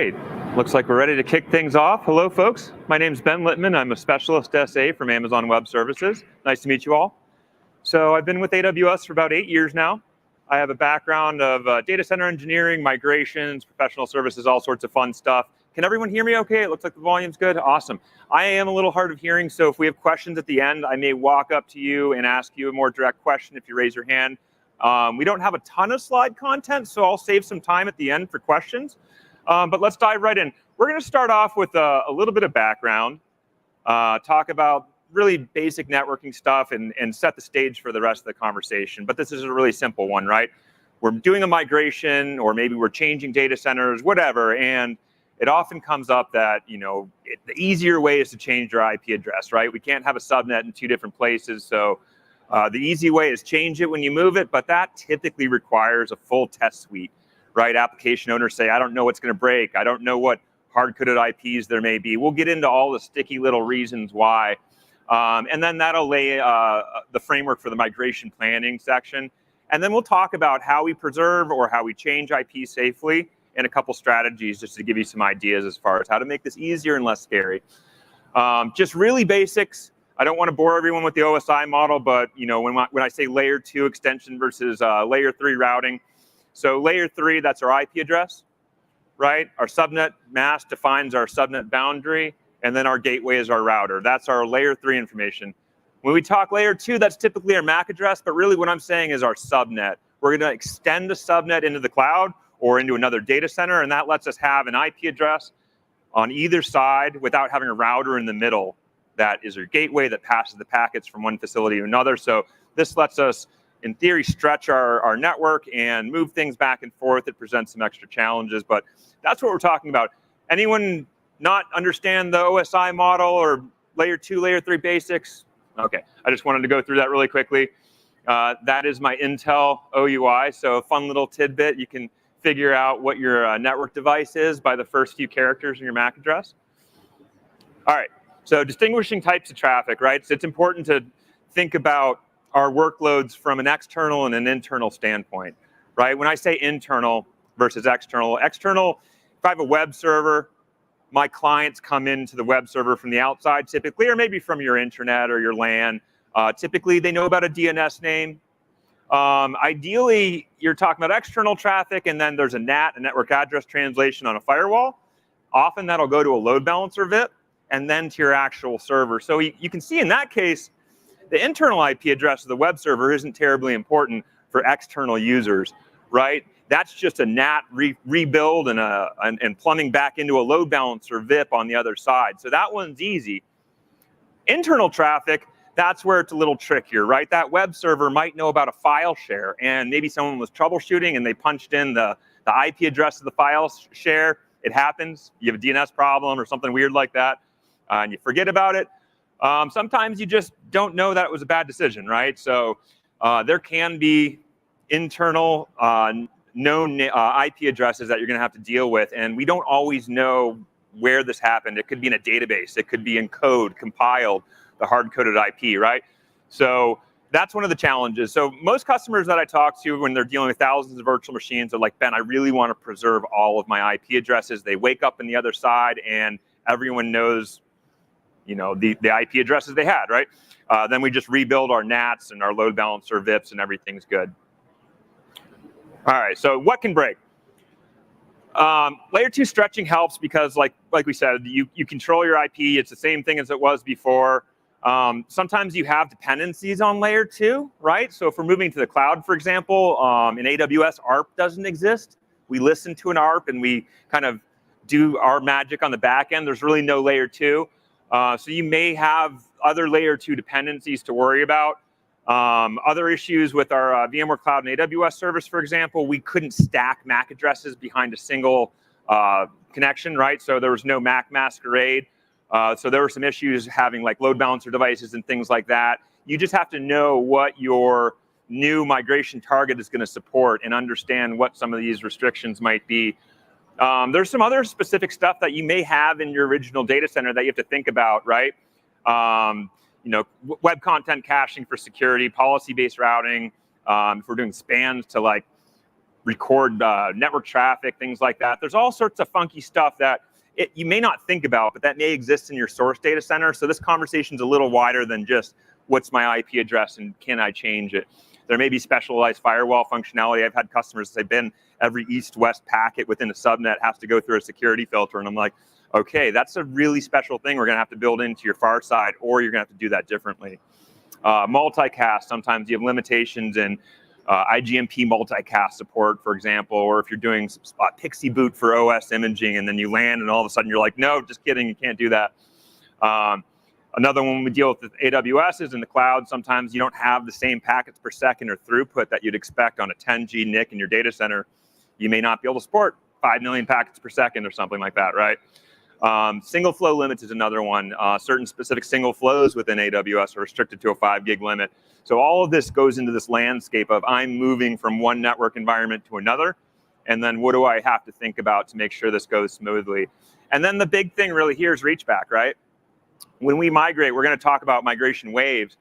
right, looks like we're ready to kick things off. Hello, folks. My name's Ben Littman. I'm a specialist SA from Amazon Web Services. Nice to meet you all. So I've been with AWS for about 8 years now. I have a background of data center engineering, migrations, professional services, all sorts of fun stuff. Can everyone hear me okay? It looks like the volume's good. Awesome. I am a little hard of hearing, so if we have questions at the end, I may walk up to you and ask you a more direct question if you raise your hand. We don't have a ton of slide content, so I'll save some time at the end for questions. But let's dive right in. We're going to start off with a little bit of background, talk about really basic networking stuff, and set the stage for the rest of the conversation. But this is a really simple one, right? We're doing a migration, or maybe we're changing data centers, whatever, and it often comes up that, you know, the easier way is to change your IP address, right? We can't have a subnet in 2 different places, so the easy way is change it when you move it, but that typically requires a full test suite, right? Application owners say, I don't know what's going to break. I don't know what hard-coded IPs there may be. We'll get into all the sticky little reasons why. And then that'll lay the framework for the migration planning section. And then we'll talk about how we preserve or how we change IP safely, and a couple strategies just to give you some ideas as far as how to make this easier and less scary. Just really basics. I don't want to bore everyone with the OSI model, but you know, when I say layer 2 extension versus layer 3 routing, so layer 3, that's our IP address, right? Our subnet mask defines our subnet boundary, and then our gateway is our router. That's our layer 3 information. When we talk layer 2, that's typically our MAC address, but really what I'm saying is our subnet. We're going to extend the subnet into the cloud or into another data center, and that lets us have an IP address on either side without having a router in the middle. That is our gateway that passes the packets from one facility to another. So this lets us, in theory, stretch our network and move things back and forth. It presents some extra challenges, but that's what we're talking about. Anyone not understand the OSI model or layer 2, layer 3 basics? Okay, I just wanted to go through that really quickly. That is my Intel OUI, so a fun little tidbit. You can figure out what your network device is by the first few characters in your MAC address. All right, so distinguishing types of traffic, right? So it's important to think about our workloads from an external and an internal standpoint, right? When I say internal versus external, if I have a web server, my clients come into the web server from the outside typically, or maybe from your intranet or your LAN. Typically, they know about a DNS name. Ideally, you're talking about external traffic, and then there's a NAT, a network address translation on a firewall. Often that'll go to a load balancer VIP, and then to your actual server. So you can see in that case, the internal IP address of the web server isn't terribly important for external users, right? That's just a NAT rebuild and plumbing back into a load balancer VIP on the other side. So that one's easy. Internal traffic, that's where it's a little trickier, right? That web server might know about a file share, and maybe someone was troubleshooting and they punched in the IP address of the file share. It happens. You have a DNS problem or something weird like that, and you forget about it. Sometimes you just don't know that it was a bad decision, right? So there can be internal known IP addresses that you're going to have to deal with, and we don't always know where this happened. It could be in a database. It could be in code, compiled, the hard-coded IP, right? So that's one of the challenges. So most customers that I talk to when they're dealing with thousands of virtual machines are like, Ben, I really want to preserve all of my IP addresses. They wake up on the other side, and everyone knows, you know, the IP addresses they had, right? Then we just rebuild our NATs and our load balancer VIPs, and everything's good. All right, so what can break? Layer 2 stretching helps because, like we said, you control your IP. It's the same thing as it was before. Sometimes you have dependencies on layer 2, right? So if we're moving to the cloud, for example, in AWS, ARP doesn't exist. We listen to an ARP and we kind of do our magic on the back end. There's really no layer 2. So you may have other layer 2 dependencies to worry about. Other issues with our VMware Cloud and AWS service, for example, we couldn't stack MAC addresses behind a single connection, right? So there was no MAC masquerade. So there were some issues having like load balancer devices and things like that. You just have to know what your new migration target is going to support and understand what some of these restrictions might be. There's some other specific stuff that you may have in your original data center that you have to think about, right? You know, web content caching for security, policy-based routing. If we're doing spans to like record network traffic, things like that. There's all sorts of funky stuff that you may not think about, but that may exist in your source data center. So this conversation's a little wider than just what's my IP address and can I change it? There may be specialized firewall functionality. I've had customers say, Ben, every east-west packet within a subnet has to go through a security filter. And I'm like, okay, that's a really special thing we're going to have to build into your far side, or you're going to have to do that differently. Multicast, sometimes you have limitations in IGMP multicast support, for example, or if you're doing Pixie boot for OS imaging and then you land and all of a sudden you're like, no, just kidding, you can't do that. Another one we deal with AWS is in the cloud. Sometimes you don't have the same packets per second or throughput that you'd expect on a 10G NIC in your data center. You may not be able to support 5 million packets per second or something like that, right? Single flow limits is another one. Certain specific single flows within AWS are restricted to a 5 gig limit. So all of this goes into this landscape of I'm moving from one network environment to another, and then what do I have to think about to make sure this goes smoothly? And then the big thing really here is reach back, right? When we migrate, we're going to talk about migration waves.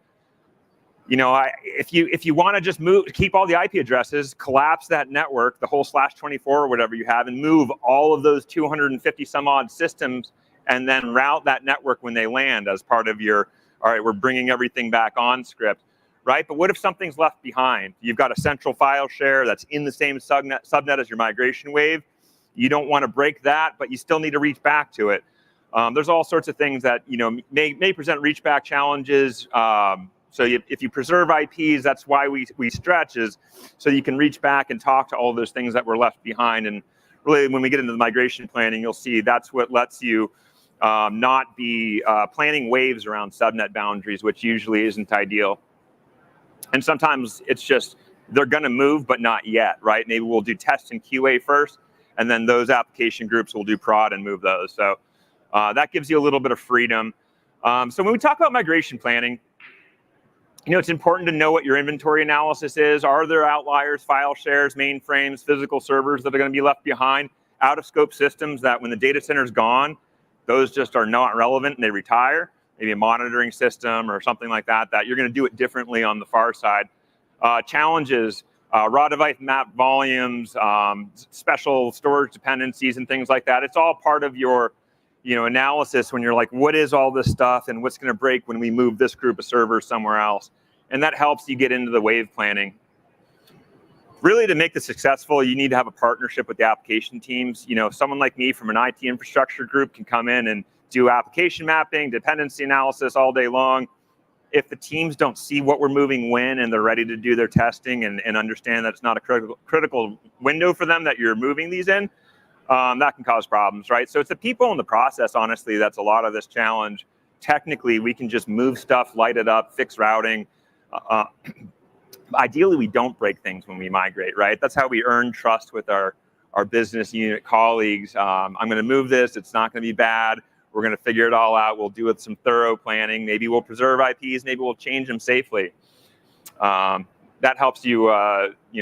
You know, if you want to just keep all the IP addresses, collapse that network, the whole /24 or whatever you have, and move all of those 250 some odd systems, and then route that network when they land as part of your, all right, we're bringing everything back on script, right? But what if something's left behind? You've got a central file share that's in the same subnet as your migration wave. You don't want to break that, but you still need to reach back to it. There's all sorts of things that may present reach back challenges. So if you preserve IPs, that's why we stretch, is so you can reach back and talk to all those things that were left behind. And really, when we get into the migration planning, you'll see that's what lets you not be planning waves around subnet boundaries, which usually isn't ideal. And sometimes it's just they're going to move, but not yet, right? Maybe we'll do test and QA first, and then those application groups will do prod and move those. So that gives you a little bit of freedom. So when we talk about migration planning, it's important to know what your inventory analysis is. Are there outliers, file shares, mainframes, physical servers that are going to be left behind, out of scope systems that when the data center is gone, those just are not relevant and they retire? Maybe a monitoring system or something like that, that you're going to do it differently on the far side. Challenges, raw device map volumes, special storage dependencies and things like that. It's all part of your analysis when you're like, what is all this stuff and what's going to break when we move this group of servers somewhere else? And that helps you get into the wave planning. Really, to make this successful, you need to have a partnership with the application teams. Someone like me from an IT infrastructure group can come in and do application mapping, dependency analysis all day long. If the teams don't see what we're moving when and they're ready to do their testing and understand that it's not a critical window for them that you're moving these in, that can cause problems, right? So it's the people in the process, honestly, that's a lot of this challenge. Technically, we can just move stuff, light it up, fix routing. Ideally, we don't break things when we migrate, right? That's how we earn trust with our business unit colleagues. I'm going to move this. It's not going to be bad. We're going to figure it all out. We'll do it some thorough planning. Maybe we'll preserve IPs. Maybe we'll change them safely. That helps you,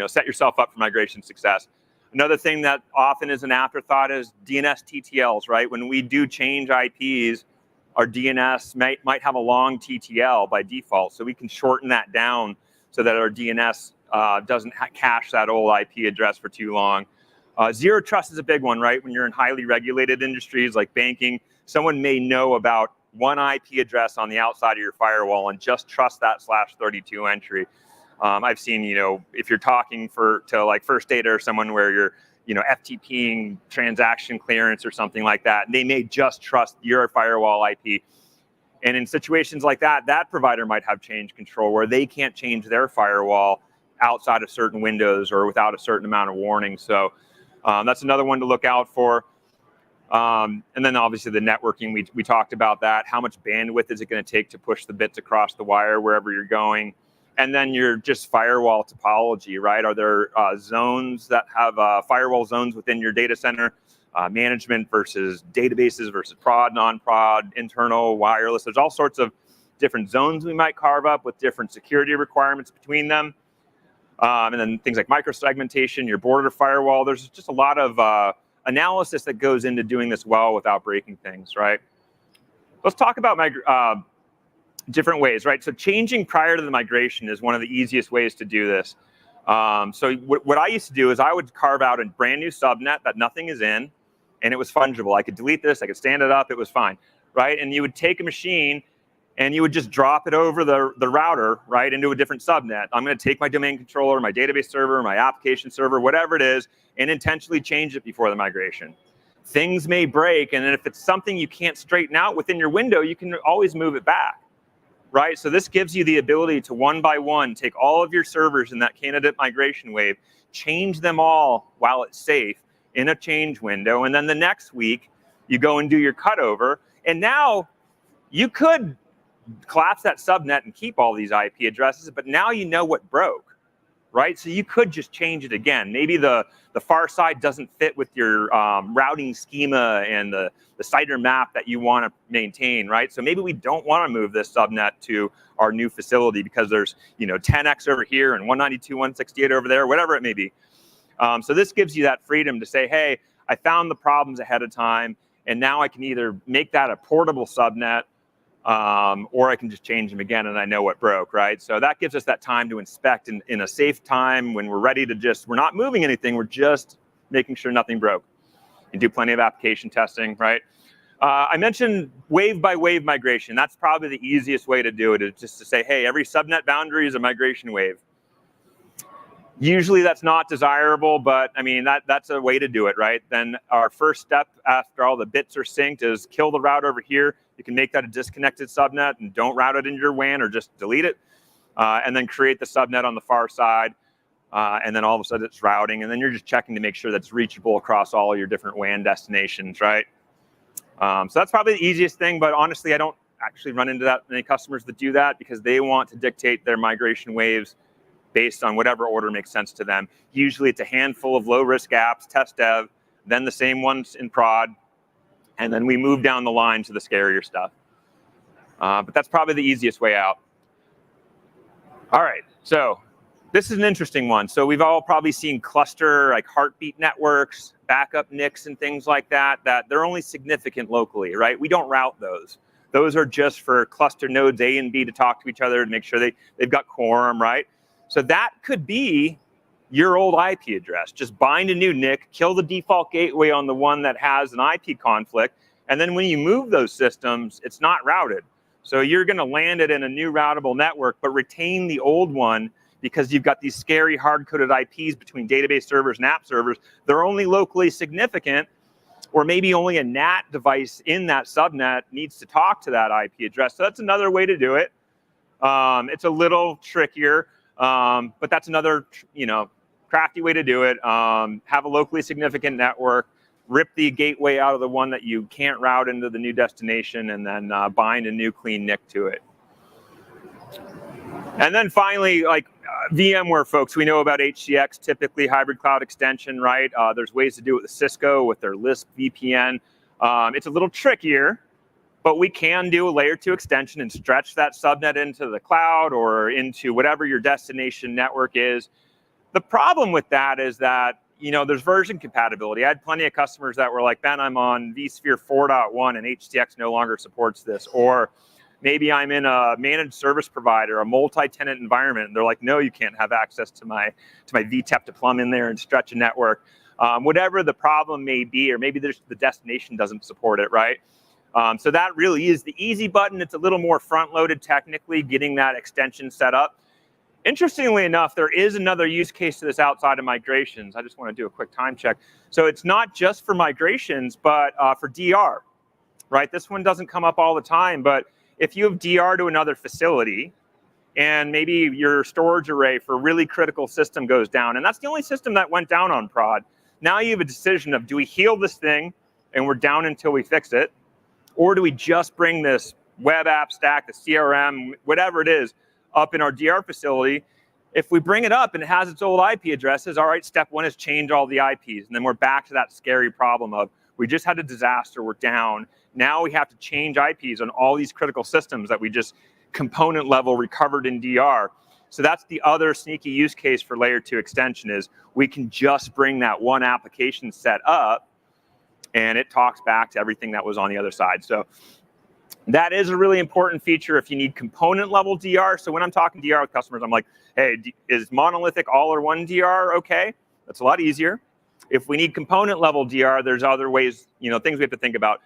set yourself up for migration success. Another thing that often is an afterthought is DNS TTLs, right? When we do change IPs, our DNS might have a long TTL by default, so we can shorten that down so that our DNS doesn't cache that old IP address for too long. Zero trust is a big one, right? When you're in highly regulated industries like banking, someone may know about one IP address on the outside of your firewall and just trust that /32 entry. I've seen, if you're talking to like First Data or someone where you're, FTPing transaction clearance or something like that, they may just trust your firewall IP. And in situations like that, that provider might have change control where they can't change their firewall outside of certain windows or without a certain amount of warning. So that's another one to look out for. And then obviously the networking, we talked about that. How much bandwidth is it going to take to push the bits across the wire wherever you're going? And then your just firewall topology, right? Are there zones that have firewall zones within your data center? Management versus databases versus prod, non-prod, internal, wireless. There's all sorts of different zones we might carve up with different security requirements between them. And then things like microsegmentation, your border firewall. There's just a lot of analysis that goes into doing this well without breaking things, right? Let's talk about different ways, right? So changing prior to the migration is one of the easiest ways to do this. So what I used to do is I would carve out a brand new subnet that nothing is in, and it was fungible. I could delete this, I could stand it up, it was fine, right? And you would take a machine and you would just drop it over the router, right, into a different subnet. I'm going to take my domain controller, my database server, my application server, whatever it is, and intentionally change it before the migration. Things may break, and then if it's something you can't straighten out within your window, you can always move it back, right? So this gives you the ability to one by one take all of your servers in that candidate migration wave, change them all while it's safe in a change window, and then the next week you go and do your cutover, and now you could collapse that subnet and keep all these IP addresses, but now you know what broke, right? So you could just change it again. Maybe the far side doesn't fit with your routing schema and the CIDR map that you want to maintain, right? So maybe we don't want to move this subnet to our new facility because there's 10x over here and 192.168 over there, whatever it may be. So this gives you that freedom to say, hey, I found the problems ahead of time, and now I can either make that a portable subnet, or I can just change them again and I know what broke, right? So that gives us that time to inspect in a safe time when we're ready to we're not moving anything, we're just making sure nothing broke. And do plenty of application testing, right? I mentioned wave by wave migration. That's probably the easiest way to do it, is just to say, hey, every subnet boundary is a migration wave. Usually that's not desirable, but I mean, that's a way to do it, right? Then our first step after all the bits are synced is kill the route over here. You can make that a disconnected subnet and don't route it into your WAN or just delete it. And then create the subnet on the far side. And then all of a sudden it's routing. And then you're just checking to make sure that's reachable across all your different WAN destinations, right? So that's probably the easiest thing, but honestly, I don't actually run into that many customers that do that because they want to dictate their migration waves based on whatever order makes sense to them. Usually it's a handful of low-risk apps, test dev, then the same ones in prod, and then we move down the line to the scarier stuff. But that's probably the easiest way out. All right, so this is an interesting one. So we've all probably seen cluster, like heartbeat networks, backup NICs and things like that, that they're only significant locally, right? We don't route those. Those are just for cluster nodes A and B to talk to each other to make sure they've got quorum, right? So that could be your old IP address. Just bind a new NIC, kill the default gateway on the one that has an IP conflict, and then when you move those systems, it's not routed. So you're going to land it in a new routable network, but retain the old one because you've got these scary hard-coded IPs between database servers and app servers. They're only locally significant, or maybe only a NAT device in that subnet needs to talk to that IP address. So that's another way to do it. It's a little trickier. But that's another, crafty way to do it. Have a locally significant network, rip the gateway out of the one that you can't route into the new destination, and then bind a new clean NIC to it. And then finally, like VMware folks, we know about HCX, typically hybrid cloud extension, right? There's ways to do it with Cisco with their Lisp VPN. It's a little trickier, but we can do a layer 2 extension and stretch that subnet into the cloud or into whatever your destination network is. The problem with that is that, there's version compatibility. I had plenty of customers that were like, Ben, I'm on vSphere 4.1 and HCX no longer supports this. Or maybe I'm in a managed service provider, a multi-tenant environment, and they're like, no, you can't have access to my VTEP to plumb in there and stretch a network. Whatever the problem may be, or maybe the destination doesn't support it, right? So that really is the easy button. It's a little more front-loaded technically, getting that extension set up. Interestingly enough, there is another use case to this outside of migrations. I just want to do a quick time check. So it's not just for migrations, but for DR, right? This one doesn't come up all the time, but if you have DR to another facility, and maybe your storage array for a really critical system goes down, and that's the only system that went down on prod, now you have a decision of, do we heal this thing and we're down until we fix it? Or do we just bring this web app stack, the CRM, whatever it is, up in our DR facility? If we bring it up and it has its old IP addresses, all right, step one is change all the IPs. And then we're back to that scary problem of, we just had a disaster, we're down. Now we have to change IPs on all these critical systems that we just component level recovered in DR. So that's the other sneaky use case for layer 2 extension, is we can just bring that one application set up and it talks back to everything that was on the other side. So That is a really important feature if you need component level DR. So when I'm talking DR with customers, I'm like, hey, is monolithic all or one DR okay? That's a lot easier. If we need component level DR, there's other ways, things we have to think about.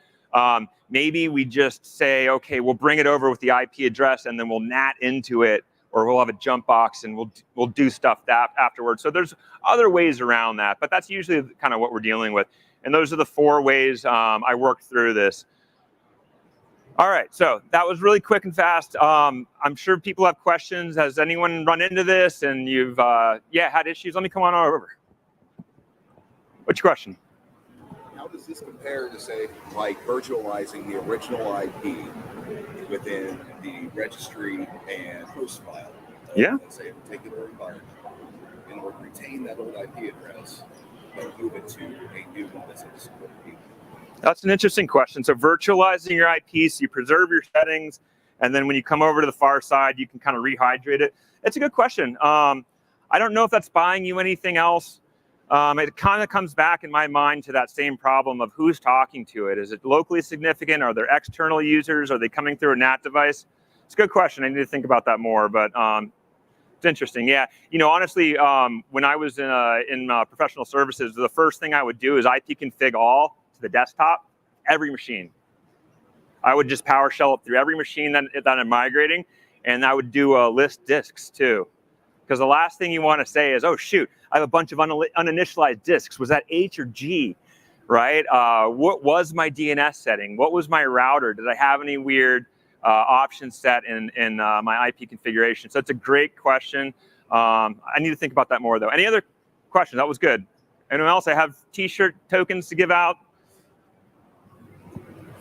Maybe we just say, okay, we'll bring it over with the IP address and then we'll NAT into it, or we'll have a jump box and we'll do stuff that afterwards. So there's other ways around that, but that's usually kind of what we're dealing with. And those are the 4 ways I worked through this. All right, so that was really quick and fast. I'm sure people have questions. Has anyone run into this and you've had issues? Let me come on over. What's your question? How does this compare to, say, like virtualizing the original IP within the registry and host file? Yeah. Let's say a particular environment, in order to retain that old IP address, but move it to a new one that's supported. That's an interesting question. So virtualizing your IP, so you preserve your settings, and then when you come over to the far side, you can kind of rehydrate it. It's a good question. I don't know if that's buying you anything else. It kind of comes back in my mind to that same problem of who's talking to it. Is it locally significant? Are there external users? Are they coming through a NAT device? It's a good question. I need to think about that more, but it's interesting. Yeah, honestly, when I was in professional services, the first thing I would do is IP config all to the desktop, every machine. I would just PowerShell it through every machine that I'm migrating, and I would do list disks too. Because the last thing you want to say is, oh shoot, I have a bunch of uninitialized disks. Was that H or G, right? What was my DNS setting? What was my router? Did I have any weird options set in my IP configuration? So it's a great question. I need to think about that more though. Any other questions? That was good. Anyone else? I have t-shirt tokens to give out.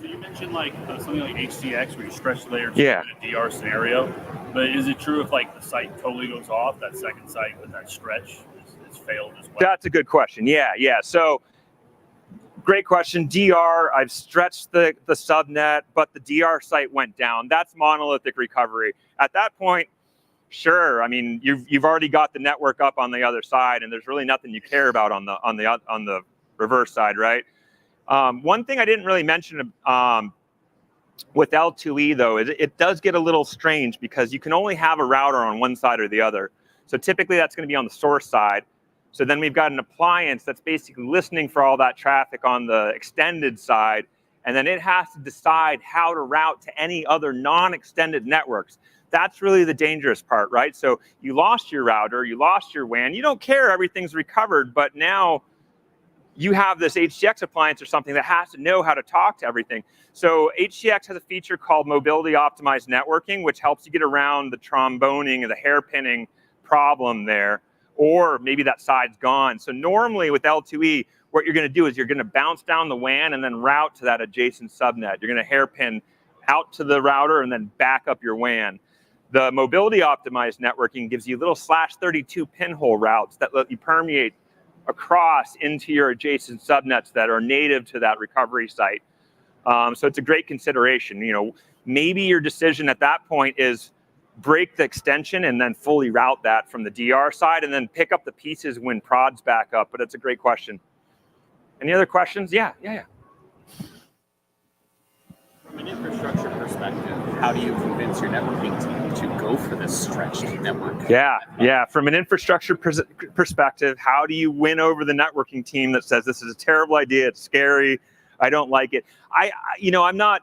So you mentioned like something like HCX where you stretch the layer in Yeah. a DR scenario, but is it true if like the site totally goes off, that second site with that stretch is failed as well? That's a good question. Yeah. So great question. DR, I've stretched the subnet, but the DR site went down. That's monolithic recovery. At that point, sure. I mean, you've already got the network up on the other side, and there's really nothing you care about on the reverse side, right? One thing I didn't really mention with L2E though is it does get a little strange because you can only have a router on one side or the other. So typically that's going to be on the source side. So then we've got an appliance that's basically listening for all that traffic on the extended side, and then it has to decide how to route to any other non-extended networks. That's really the dangerous part, right? So you lost your router, you lost your WAN, you don't care, everything's recovered, but now you have this HCX appliance or something that has to know how to talk to everything. So HCX has a feature called mobility optimized networking, which helps you get around the tromboning or the hairpinning problem there, or maybe that side's gone. So normally with L2E, what you're going to do is you're going to bounce down the WAN and then route to that adjacent subnet. You're going to hairpin out to the router and then back up your WAN. The mobility optimized networking gives you little /32 pinhole routes that let you permeate across into your adjacent subnets that are native to that recovery site. So it's a great consideration. Maybe your decision at that point is break the extension and then fully route that from the DR side and then pick up the pieces when prod's back up. But it's a great question. Any other questions? Yeah. From an infrastructure perspective, how do you convince your networking team to go for this stretched network? Yeah. From an infrastructure perspective, how do you win over the networking team that says this is a terrible idea, it's scary, I don't like it? I'm not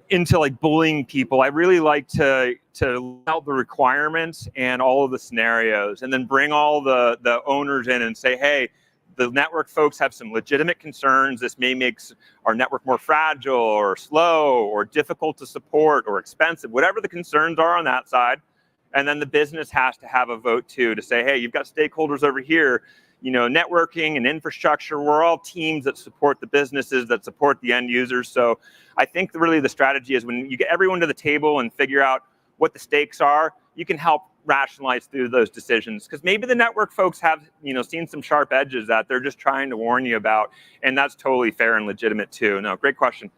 into like bullying people. I really like to out the requirements and all of the scenarios, and then bring all the owners in and say, hey, the network folks have some legitimate concerns. This may make our network more fragile or slow or difficult to support or expensive, whatever the concerns are on that side. And then the business has to have a vote too, to say, hey, you've got stakeholders over here, networking and infrastructure, we're all teams that support the businesses, that support the end users. So I think really the strategy is when you get everyone to the table and figure out what the stakes are, you can help rationalize through those decisions, because maybe the network folks have seen some sharp edges that they're just trying to warn you about, and that's totally fair and legitimate too. No, great question.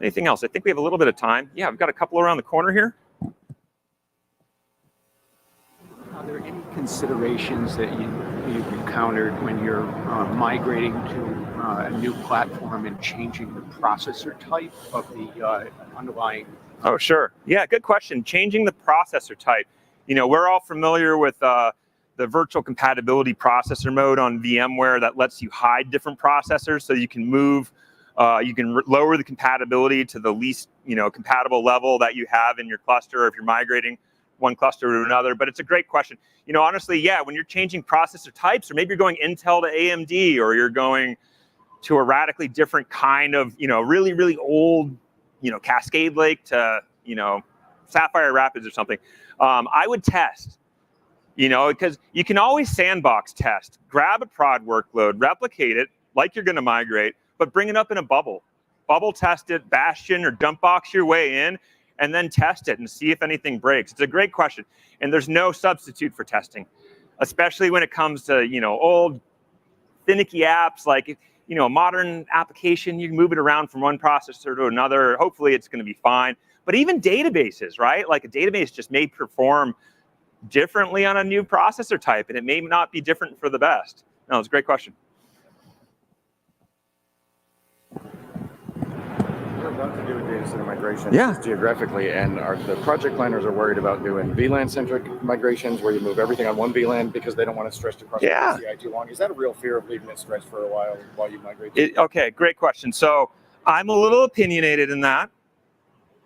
Anything else? I think we have a little bit of time. Yeah, we've got a couple around the corner here. Are there any considerations that you've encountered when you're migrating to a new platform and changing the processor type of the underlying? Oh, sure. Yeah, good question. Changing the processor type. We're all familiar with the virtual compatibility processor mode on VMware that lets you hide different processors so you can move, you can lower the compatibility to the least, compatible level that you have in your cluster if you're migrating one cluster to another. But it's a great question. Honestly, yeah, when you're changing processor types, or maybe you're going Intel to AMD, or you're going to a radically different kind of, really, really old, Cascade Lake to, Sapphire Rapids or something, I would test, because you can always sandbox test. Grab a prod workload, replicate it like you're going to migrate, but bring it up in a bubble. Bubble test it, bastion or dump box your way in, and then test it and see if anything breaks. It's a great question. And there's no substitute for testing, especially when it comes to, old finicky apps like, a modern application. You can move it around from one processor to another. Hopefully it's going to be fine. But even databases, right? Like a database just may perform differently on a new processor type, and it may not be different for the best. No, it's a great question. We're about to do a data center migration just geographically, and the project planners are worried about doing VLAN-centric migrations where you move everything on one VLAN because they don't want it stretched across the PCI too long. Is that a real fear of leaving it stretched for a while you migrate? Okay, great question. So I'm a little opinionated in that.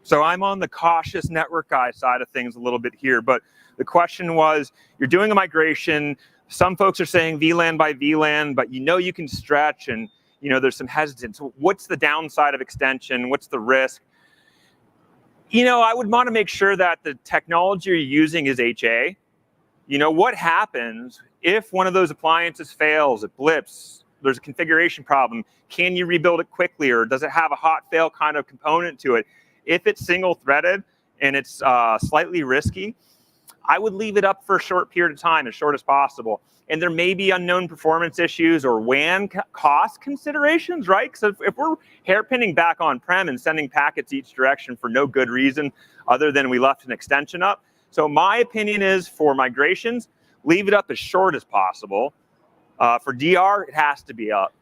So I'm on the cautious network guy side of things a little bit here. But the question was, you're doing a migration. Some folks are saying VLAN by VLAN, but you can stretch, and there's some hesitance. What's the downside of extension? What's the risk? I would want to make sure that the technology you're using is HA. What happens if one of those appliances fails, it blips, there's a configuration problem? Can you rebuild it quickly, or does it have a hot fail kind of component to it? If it's single threaded and it's slightly risky, I would leave it up for a short period of time, as short as possible. And there may be unknown performance issues or WAN cost considerations, right? Because if we're hairpinning back on-prem and sending packets each direction for no good reason other than we left an extension up. So my opinion is, for migrations, leave it up as short as possible. For DR, it has to be up.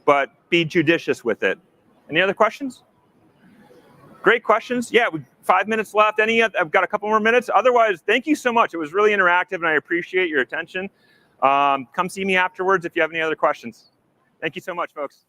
But be judicious with it. Any other questions? Great questions. Yeah, 5 minutes left. I've got a couple more minutes. Otherwise, thank you so much. It was really interactive, and I appreciate your attention. Come see me afterwards if you have any other questions. Thank you so much, folks.